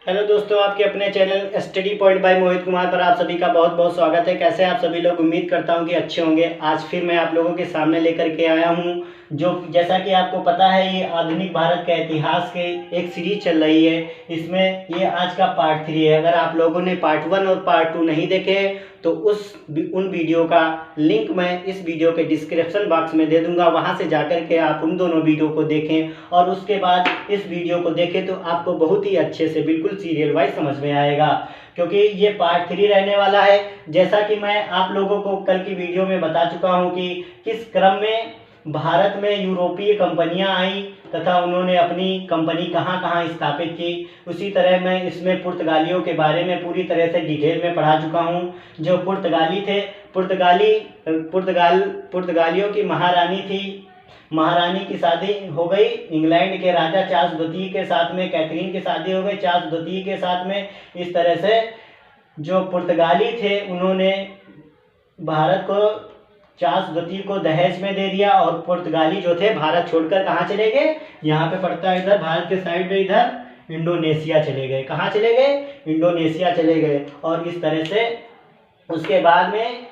Hello दोस्तों, आपके अपने channel study point by Mohit Kumar पर आप सभी का बहुत बहुत स्वागत है। कैसे आप सभी लोग? उम्मीद करता हूं कि अच्छे होंगे। आज फिर मैं आप लोगों के सामने लेकर के आया हूं, जो जैसा कि आपको पता है, ये आधुनिक भारत के इतिहास के एक सीरीज चल रही है। इसमें ये आज का पार्ट 3 है। अगर आप लोगों ने पार्ट 1 और पार्ट 2 नहीं देखे तो उन वीडियो का लिंक मैं इस वीडियो के डिस्क्रिप्शन बॉक्स में दे दूंगा। वहां से जाकर के आप उन दोनों वीडियो को देखें और उसके बाद इस वीडियो को देखें तो आपको बहुत ही अच्छे से बिल्कुल सीरियल वाइज समझ में आएगा, क्योंकि ये पार्ट 3 रहने वाला है। जैसा कि मैं आप लोगों को कल की वीडियो में बता चुका हूं कि किस क्रम में भारत में यूरोपीय कंपनियां आई तथा उन्होंने अपनी कंपनी कहां कहां स्थापित की। उसी तरह मैं इसमें पुर्तगालियों के बारे में पूरी तरह से डिटेल में पढ़ा चुका हूं। जो पुर्तगाली थे, पुर्तगालियों की महारानी थी। महारानी की शादी हो गई इंग्लैंड के राजा चार्ल्स द्वितीय के साथ में। कैथरीन की शादी हो गई चार्ल्स द्वितीय के साथ में। इस तरह से जो पुर्तगाली थे उन्होंने भारत को चार्ल्स द्वितीय को दहेज में दे दिया और पुर्तगाली जो थे भारत छोड़कर कहाँ चले गए? यहाँ पे पड़ता है इधर भारत के साइड में, इधर इंडोनेशिया चले गए। कहाँ चले गए? इंडोनेशिया चले गए। और इस तरह से उसके बाद में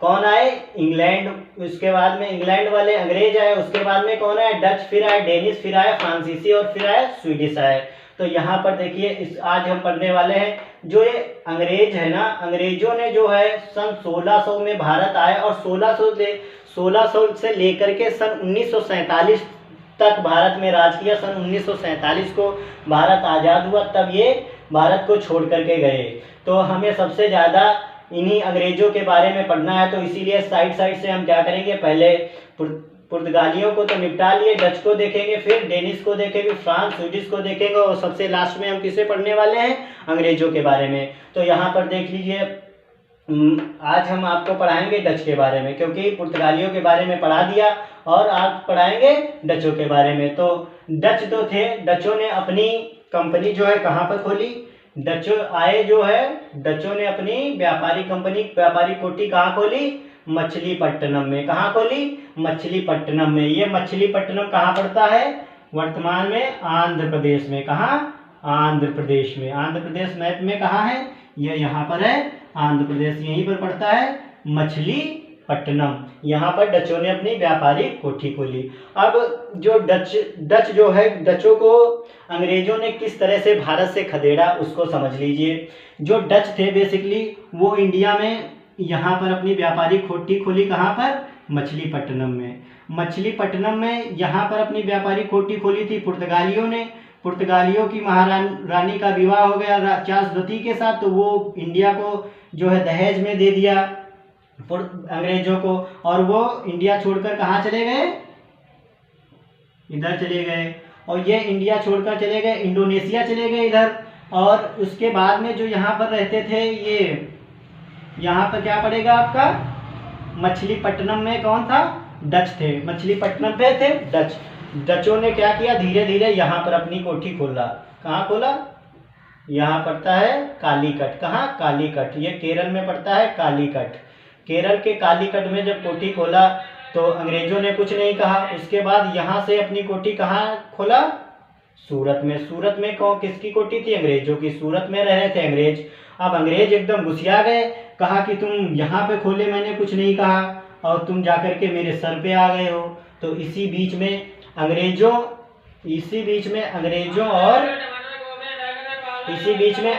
कौन आए? इंग्लैंड। उसके बाद में इंग्लैंड वाले अंग्रेज आए। उसके बाद में कौन आए? डच, फिर आए डेनिश, फिर आए फ्रांसीसी और फिर आए स्वीडिश आए। तो यहाँ पर देखिए, आज हम पढ़ने वाले हैं जो ये अंग्रेज है ना, अंग्रेजों ने जो है सन 1600 में भारत आए और 1600 से लेकर के सन 1947 तक भारत में राज किया। सन 1947 को भारत आज़ाद हुआ, तब ये भारत को छोड़ करके गए। तो हमें सबसे ज़्यादा इन्हीं अंग्रेजों के बारे में पढ़ना है, तो इसीलिए साइड से हम क्या करेंगे, पहले पुर्तगालियों को तो निपटा लिए, डच को देखेंगे, फिर डेनिश को देखेंगे, फ्रांस स्वीडिश को देखेंगे और सबसे लास्ट में हम किसे पढ़ने वाले हैं? अंग्रेजों के बारे में। तो यहाँ पर देख लीजिए, आज हम आपको पढ़ाएंगे डच के बारे में, क्योंकि पुर्तगालियों के बारे में पढ़ा दिया और आज पढ़ाएंगे डचों के बारे में। तो डच तो थे, डचों ने अपनी कंपनी जो है कहाँ पर खोली? डचों आए जो है, डचों ने अपनी व्यापारी कंपनी, व्यापारी कोठी कहाँ खोली? मछलीपट्टनम में। कहाँ खोली? मछलीपट्टनम में। ये मछलीपट्टनम कहाँ पड़ता है? वर्तमान में आंध्र प्रदेश में। कहाँ? आंध्र प्रदेश में। आंध्र प्रदेश मैप में कहाँ है? ये यहाँ पर है, आंध्र प्रदेश यहीं पर पड़ता है मछलीपट्टनम। यहाँ पर डचों ने अपनी व्यापारी कोठी खोली। अब जो डच जो है, डचों को अंग्रेजों ने किस तरह से भारत से खदेड़ा उसको समझ लीजिए। जो डच थे बेसिकली वो इंडिया में यहाँ पर अपनी व्यापारी कोठी खोली। कहाँ पर? मछलीपट्टनम में। मछलीपट्टनम में यहाँ पर अपनी व्यापारी कोठी खोली थी पुर्तगालियों ने। पुर्तगालियों की महारानी का विवाह हो गया चार्ल्स द्वितीय के साथ, तो वो इंडिया को जो है दहेज में दे दिया अंग्रेजों को, और वो इंडिया छोड़कर कहाँ चले गए? इधर चले गए। और ये इंडिया छोड़कर चले गए, इंडोनेशिया चले गए इधर। और उसके बाद में जो यहाँ पर रहते थे, ये यहाँ पर क्या पड़ेगा आपका? मछलीपट्टनम में कौन था? डच थे। मछलीपट्टनम पे थे डच। डचों ने क्या किया? धीरे धीरे यहाँ पर अपनी कोठी खोला। कहाँ खोला? यहाँ पड़ता है कालीकट। कहाँ? कालीकट। ये केरल में पड़ता है कालीकट। केरल के कालीकट में जब कोठी खोला तो अंग्रेजों ने कुछ नहीं कहा। उसके बाद यहाँ से अपनी कोठी कहाँ खोला? सूरत में। सूरत में कौन, किसकी कोठी थी? अंग्रेजों की। सूरत में रह रहे थे अंग्रेज। अब अंग्रेज एकदम गुस्सिया गए, कहा कि तुम यहाँ पे खोले, मैंने कुछ नहीं कहा और तुम जाकर के मेरे सर पे आ गए हो। तो इसी बीच में अंग्रेजों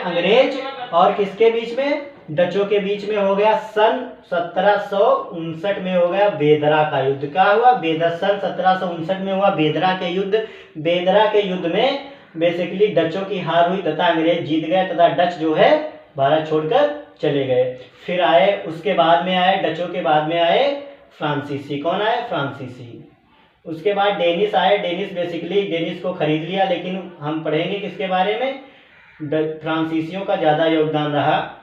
अंग्रेज और किसके बीच में? डचों के बीच में हो गया सन 1759 में हो गया बेदरा का युद्ध। क्या हुआ? सन 1759 में हुआ बेदरा के युद्ध। बेदरा के युद्ध में बेसिकली डचों की हार हुई तथा अंग्रेज जीत गए तथा डच जो है भारत छोड़कर चले गए। फिर आए, उसके बाद में आए, डचों के बाद में आए फ्रांसीसी। कौन आए? फ्रांसीसी। उसके बाद डेनिश आए। डेनिश को खरीद लिया, लेकिन हम पढ़ेंगे किसके बारे में? फ्रांसीसियों का ज़्यादा योगदान रहा।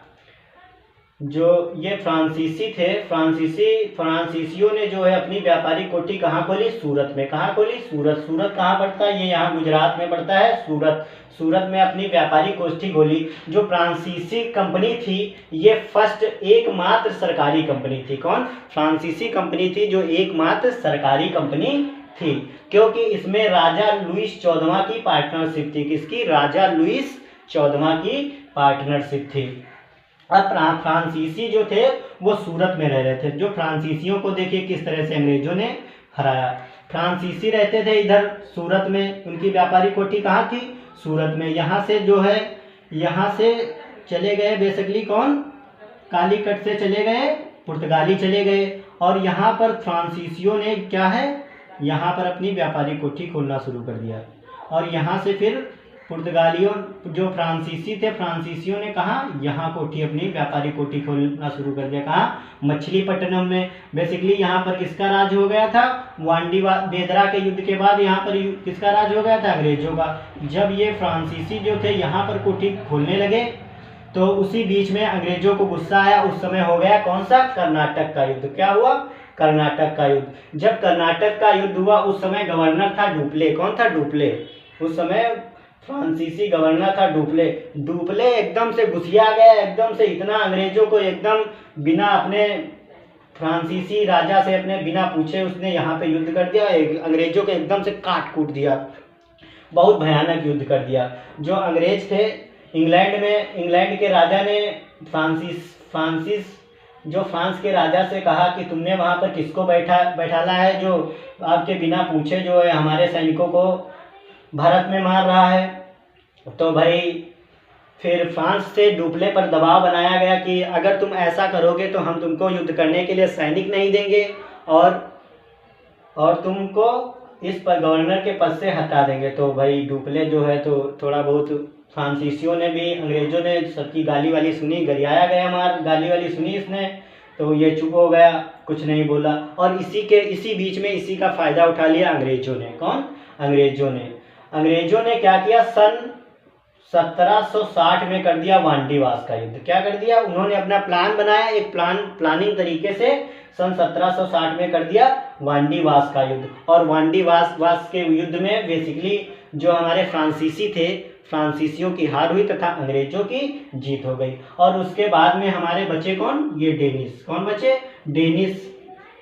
जो ये फ्रांसीसी थे, फ्रांसीसियों ने जो है अपनी व्यापारी कोठी कहाँ खोली? सूरत में। कहाँ खोली? सूरत। सूरत कहाँ पड़ता है? ये यहाँ गुजरात में पड़ता है सूरत। सूरत में अपनी व्यापारी कोठी खोली। जो फ्रांसीसी कंपनी थी ये फर्स्ट एकमात्र सरकारी कंपनी थी। कौन? फ्रांसीसी कंपनी थी जो एकमात्र सरकारी कंपनी थी, क्योंकि इसमें राजा लुईस 14वां की पार्टनरशिप थी। किसकी? राजा लुईस 14वां की पार्टनरशिप थी। अब फ्रांसीसी जो थे वो सूरत में रह रहे थे। जो फ्रांसीसियों को देखिए किस तरह से अंग्रेजों ने हराया। फ्रांसीसी रहते थे इधर सूरत में, उनकी व्यापारी कोठी कहाँ थी? सूरत में। यहाँ से जो है, यहाँ से चले गए बेसिकली कौन? कालीकट से चले गए पुर्तगाली चले गए, और यहाँ पर फ्रांसीसियों ने क्या है, यहाँ पर अपनी व्यापारी कोठी खोलना शुरू कर दिया। और यहाँ से फिर पुर्तगालियों, जो फ्रांसीसी थे, फ्रांसीसियों ने कहा यहाँ कोठी, अपनी व्यापारी कोठी खोलना शुरू कर दिया। कहाँ? मछलीपट्टनम में। बेसिकली यहाँ पर किसका राज हो गया था? बेदरा के युद्ध के बाद यहाँ पर किसका राज हो गया था? अंग्रेजों का। जब ये फ्रांसीसी जो थे यहाँ पर कोठी खोलने लगे तो उसी बीच में अंग्रेजों को गुस्सा आया। उस समय हो गया कौन सा? कर्नाटक का युद्ध। क्या हुआ? कर्नाटक का युद्ध। जब कर्नाटक का युद्ध हुआ उस समय गवर्नर था डुप्ले। कौन था? डुप्ले। उस समय फ्रांसीसी गवर्नर था डुप्ले। डुप्ले एकदम से घुसिया गया, एकदम से इतना अंग्रेजों को एकदम बिना अपने फ्रांसीसी राजा से अपने बिना पूछे उसने यहाँ पे युद्ध कर दिया। अंग्रेजों को एकदम से काट कूट दिया, बहुत भयानक युद्ध कर दिया। जो अंग्रेज थे इंग्लैंड में, इंग्लैंड के राजा ने फ्रांस के राजा से कहा कि तुमने वहाँ पर किसको बैठाला है जो आपके बिना पूछे जो है हमारे सैनिकों को भारत में मार रहा है। तो भाई फिर फ्रांस से डुप्ले पर दबाव बनाया गया कि अगर तुम ऐसा करोगे तो हम तुमको युद्ध करने के लिए सैनिक नहीं देंगे और तुमको इस पर गवर्नर के पद से हटा देंगे। तो भाई डुप्ले जो है तो थोड़ा बहुत फ्रांसीसियों ने भी, अंग्रेजों ने सबकी गाली वाली सुनी, गरियाया गया, मार गाली वाली सुनी इसने, तो ये चुप हो गया, कुछ नहीं बोला। और इसी बीच में इसी का फ़ायदा उठा लिया अंग्रेजों ने। कौन? अंग्रेजों ने क्या किया? सन 1760 में कर दिया वांडीवास का युद्ध। क्या कर दिया? उन्होंने अपना प्लान बनाया, एक प्लानिंग तरीके से सन 1760 में कर दिया वांडीवास का युद्ध। और वांडीवास के युद्ध में बेसिकली जो हमारे फ्रांसीसी थे, फ्रांसीसियों की हार हुई तथा अंग्रेजों की जीत हो गई। और उसके बाद में हमारे बचे कौन? ये डेनिस। कौन बचे? डेनिस।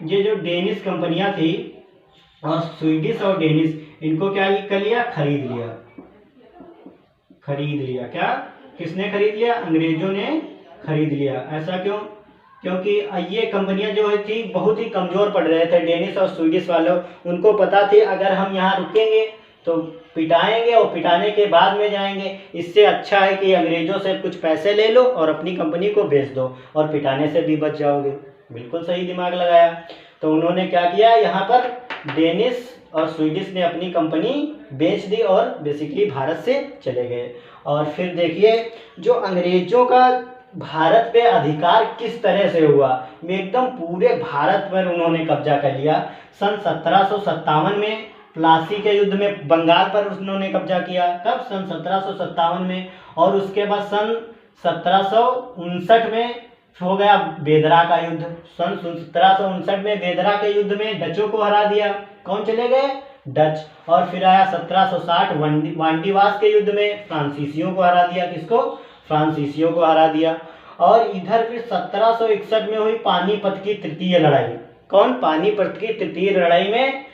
ये जो डेनिस कंपनियां थी और स्वीडिश और डेनिस, इनको क्या कर लिया? खरीद लिया। क्या? किसने खरीद लिया? अंग्रेजों ने खरीद लिया। ऐसा क्यों? क्योंकि ये कंपनियां जो थी बहुत ही कमजोर पड़ रहे थे। डेनिस और स्वीडिश वालों, उनको पता थी अगर हम यहाँ रुकेंगे तो पिटाएंगे और पिटाने के बाद में जाएंगे। इससे अच्छा है कि अंग्रेजों से कुछ पैसे ले लो और अपनी कंपनी को बेच दो और पिटाने से भी बच जाओगे। बिल्कुल सही दिमाग लगाया। तो उन्होंने क्या किया? यहाँ पर डेनिस और स्वीडिश ने अपनी कंपनी बेच दी और बेसिकली भारत से चले गए। और फिर देखिए जो अंग्रेजों का भारत पे अधिकार किस तरह से हुआ। एकदम पूरे भारत पर उन्होंने कब्जा कर लिया। सन 1757 में प्लासी के युद्ध में बंगाल पर उन्होंने कब्जा किया। कब? सन 1757 में। और उसके बाद सन 1759 में हो गया बेदरा का युद्ध। सन 1759 में बेदरा के युद्ध में डचों को हरा दिया। कौन चले गए? डच। और फिर आया 1760 वांडीवास के युद्ध में फ्रांसीसियों को हरा दिया। किसको? फ्रांसीसियों को हरा दिया। और इधर फिर 1761 में हुई पानीपत की तृतीय लड़ाई। कौन? पानीपत की तृतीय लड़ाई में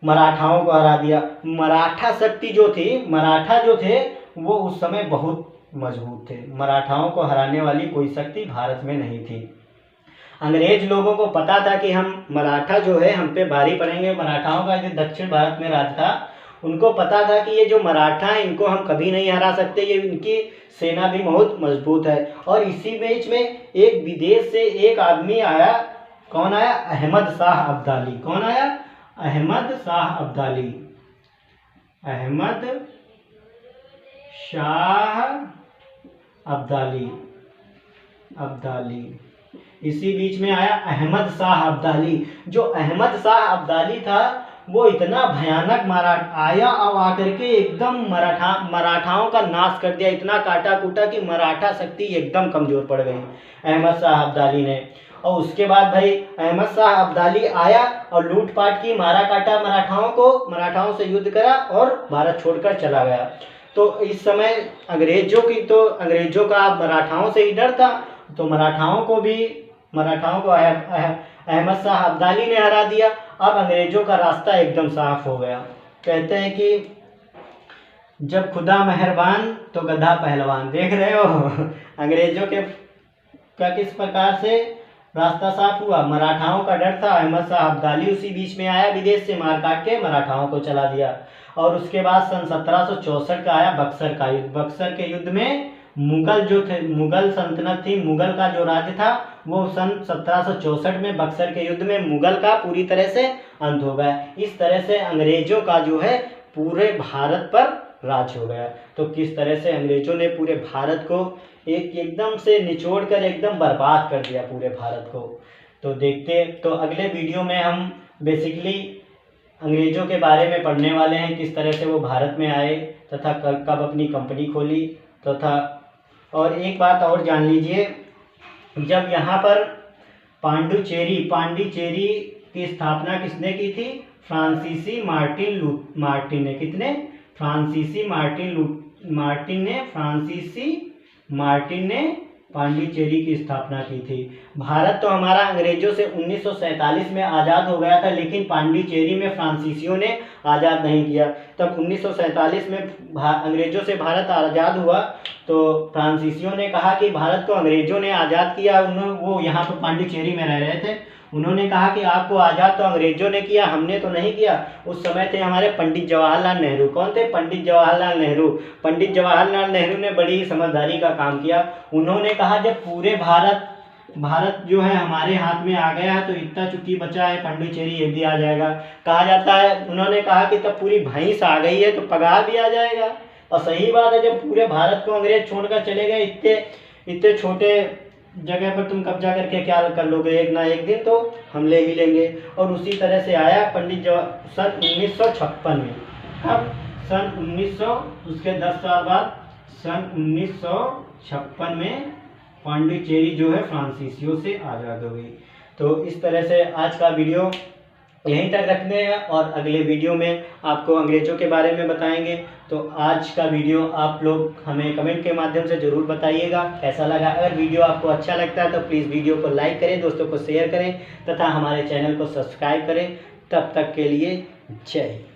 मराठाओं को हरा दिया। मराठा शक्ति जो थी, मराठा जो थे वो उस समय बहुत मजबूत थे। मराठाओं को हराने वाली कोई शक्ति भारत में नहीं थी। अंग्रेज लोगों को पता था कि हम मराठा जो है हम पे भारी पड़ेंगे। मराठाओं का जो दक्षिण भारत में राज था, उनको पता था कि ये जो मराठा हैं इनको हम कभी नहीं हरा सकते, ये इनकी सेना भी बहुत मजबूत है। और इसी बीच में एक विदेश से एक आदमी आया। कौन आया? अहमद शाह अब्दाली। कौन आया? अहमद शाह अब्दाली। अहमद शाह अब्दाली। इसी बीच में आया अहमद शाह अब्दाली। जो अहमद शाह अब्दाली था वो इतना भयानक आया और आकर के एकदम मराठाओं का नाश कर दिया। इतना काटा कूटा कि मराठा शक्ति एकदम कमजोर पड़ गई अहमद शाह अब्दाली ने। और उसके बाद भाई अहमद शाह अब्दाली आया और लूटपाट की, मारा काटा मराठाओं से युद्ध करा और भारत छोड़कर चला गया। तो इस समय अंग्रेजों का मराठाओं से ही डर था। तो मराठाओं को अहमद शाह अब्दाली ने हरा दिया। अब अंग्रेजों का रास्ता एकदम साफ हो गया। कहते हैं कि जब खुदा मेहरबान तो गधा पहलवान। देख रहे हो अंग्रेजों के का किस प्रकार से रास्ता साफ हुआ। मराठाओं का डर था, अहमद शाह अब्दाली उसी बीच में आया, विदेश से मार काट के मराठाओं को चला दिया। और उसके बाद सन 1764 का आया बक्सर का युद्ध। बक्सर के युद्ध में मुगल जो थे, मुगल सल्तनत थी, मुगल का जो राज्य था वो सन 1764 में बक्सर के युद्ध में मुगल का पूरी तरह से अंत हो गया। इस तरह से अंग्रेजों का जो है पूरे भारत पर राज हो गया। तो किस तरह से अंग्रेजों ने पूरे भारत को एकदम से निचोड़ कर एकदम बर्बाद कर दिया पूरे भारत को। तो देखते तो अगले वीडियो में हम बेसिकली अंग्रेजों के बारे में पढ़ने वाले हैं, किस तरह से वो भारत में आए तथा कब अपनी कंपनी खोली तथा। और एक बात और जान लीजिए, जब यहाँ पर पांडिचेरी की स्थापना किसने की थी? फ्रांसीसी मार्टिन ने। कितने? फ्रांसीसी मार्टिन ने पांडिचेरी की स्थापना की थी। भारत तो हमारा अंग्रेजों से 1947 में आज़ाद हो गया था, लेकिन पांडिचेरी में फ्रांसीसियों ने आज़ाद नहीं किया। तब 1947 में अंग्रेजों से भारत आज़ाद हुआ तो फ्रांसीसियों ने कहा कि भारत को अंग्रेजों ने आज़ाद किया। वो यहाँ पर पांडिचेरी में रह रहे थे। उन्होंने कहा कि आपको आज़ाद तो अंग्रेजों ने किया, हमने तो नहीं किया। उस समय थे हमारे पंडित जवाहरलाल नेहरू। कौन थे? पंडित जवाहरलाल नेहरू। पंडित जवाहरलाल नेहरू ने बड़ी समझदारी का काम किया। उन्होंने कहा जब पूरे भारत जो है हमारे हाथ में आ गया है तो इतना चुटकी बचा है पांडिचेरी ये भी आ जाएगा। कहा जाता है, उन्होंने कहा कि तब पूरी भैंस आ गई है तो पगार भी आ जाएगा। और सही बात है, जब पूरे भारत को अंग्रेज छोड़कर चले गए, इतने छोटे जगह पर तुम कब्जा करके क्या कर लोगे? एक ना एक दिन तो हम ले ही लेंगे। और उसी तरह से आया सन 1956 में। अब सन 1900 उसके 10 साल बाद सन 1956 में पांडिचेरी जो है फ्रांसीसियों से आज़ाद हो गई। तो इस तरह से आज का वीडियो यहीं तक रखते हैं और अगले वीडियो में आपको अंग्रेजों के बारे में बताएंगे। तो आज का वीडियो आप लोग हमें कमेंट के माध्यम से ज़रूर बताइएगा कैसा लगा। अगर वीडियो आपको अच्छा लगता है तो प्लीज़ वीडियो को लाइक करें, दोस्तों को शेयर करें तथा हमारे चैनल को सब्सक्राइब करें। तब तक के लिए जय हिंद।